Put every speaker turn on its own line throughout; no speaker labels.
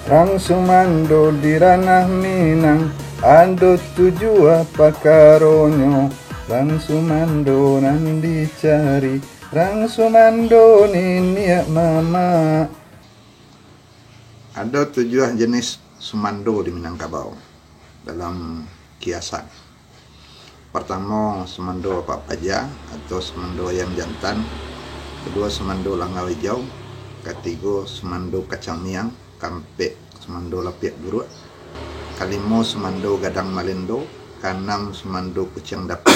Rang Sumando di ranah Minang, ando tuju apa karonyo. Rang Sumando nan dicari, Rang Sumando niniak mama. Ada 7 jenis sumando di Minangkabau dalam kiasan. Pertama, sumando Pak Paja atau sumando ayam jantan. Kedua, sumando langau hijau. Ketiga, sumando kacang miang, kampe sumando lapiak buruk. Kelima, sumando gadang malendo. Keenam, sumando kucing dapur.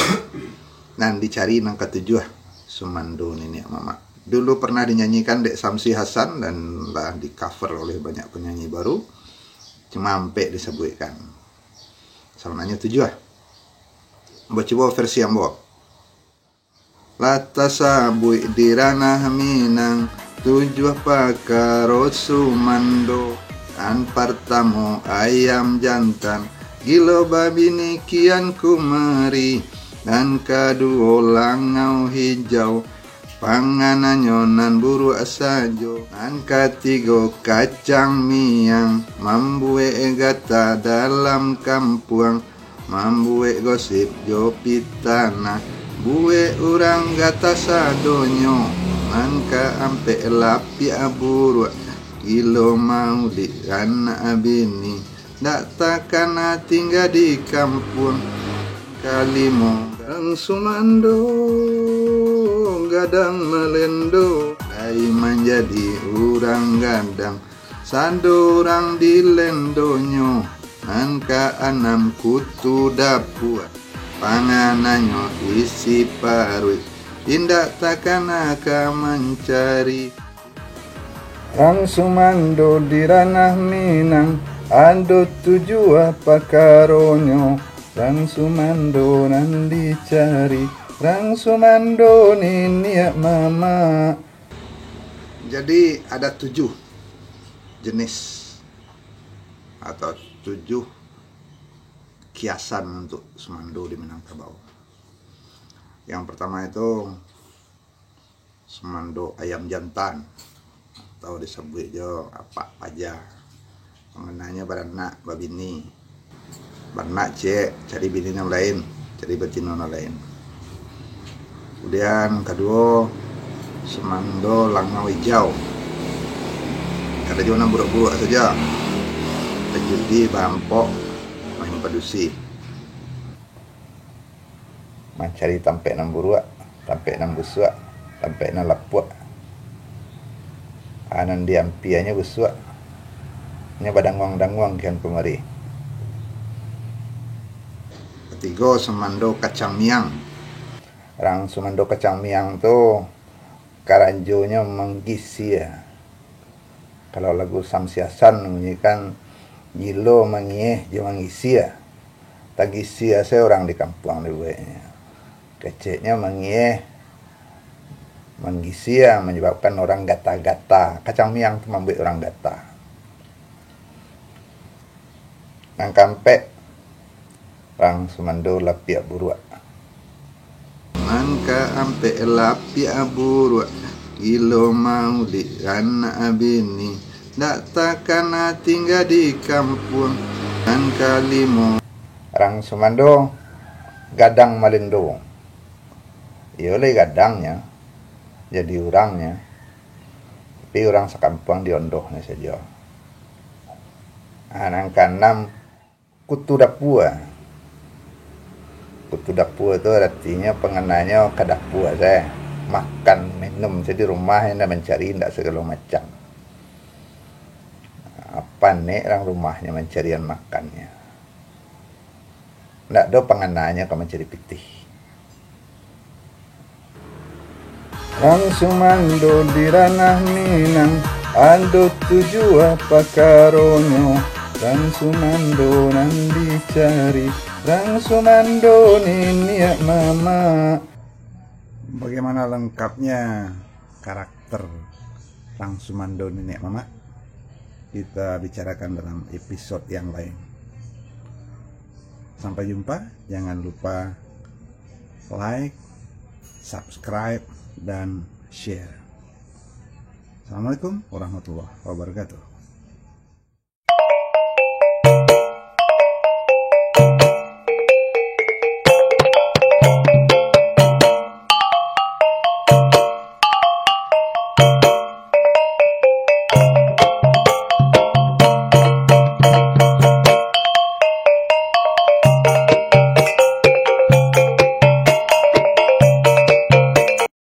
Dan dicari nang ketujuh, sumando niniak mama. Dulu pernah dinyanyikan Dek Samsi Hasan dan lah di cover oleh banyak penyanyi baru. Cuma sampai disebutkan. Sebenarnya 7. Coba versi yang bawa. Lata sabui di ranah Minang, 7 pakaro sumando. An pertamo ayam jantan, gilo babi nikian kumari. Dan kedua langau hijau, panganannya nan buru asajo. Dan ketiga kacang miang, membuat gata dalam kampung, membuat gosip jopi tanah, buat orang gata sadonyo. Angka ampe lapi aburu, kilo mau di anak abini, dak takkan tinggal di kampung. Kalimo Rang Sumando gadang melendo, dai menjadi urang gadang, sandorang di lendonyo. Angka 6 kutu dapur, panganannya isi parut, tindak takkan akan mencari. Rang Sumando di ranah Minang, ando 7 apa karonyo. Rang Sumando nan dicari, Rang Sumando niniak mama. Jadi ada 7 jenis atau 7 kiasan untuk sumando di Minangkabau. Yang pertama itu sumando ayam jantan atau disebut jo apa aja. Mengenanya beranak babini. Beranak cek, cari bini yang lain, cari betina yang lain. Kemudian kedua, sumando langau hijau. Ada juga buruk-buruk saja. Pejudi, bampok, main pedusi. Mencari tampe nang buruk, tampe nang busuk, tampe nang lapuak. Anan diampianya busuk. Nya badangwang-dangwang kian kemari. Ketiga, sumando kacang miang. Rang sumando kacang miang tuh karanjonya menggisi ya. Kalau lagu Samsi Hasan menyanyikan gilo mengieh jo mengisi ya. Tagisi ya saya orang di kampung di buahnya. Keceknya mengieh menggisi ya menyebabkan orang gata-gata. Kacang miang itu membuat orang gata. Nang kampe Rang Sumando lapiak buruk. Angka ampe lapiak buruk, kilo mau di anak abini, dak takkan tinggal di kampung. Dan kalimo Rang Sumando gadang malendo. Ya oleh gadangnya jadi orangnya, tapi orang sekampung diondohnya saja. Nang keenam kutu dapua. Kutu dapur itu artinya pengenanya ke dapur saya makan minum jadi rumahnya mencari tidak segala macam. Apa nih orang rumahnya mencarian makannya. Tidak ada pengenanya ke mencari pitih. Rang Sumando di ranah Minang, ando 7 apa karonyo. Rang Sumando nan dicari, Rang Sumando niniak mama. Bagaimana lengkapnya karakter Rang Sumando niniak mama? Kita bicarakan dalam episode yang lain. Sampai jumpa. Jangan lupa like, subscribe, dan share. Assalamualaikum warahmatullahi wabarakatuh.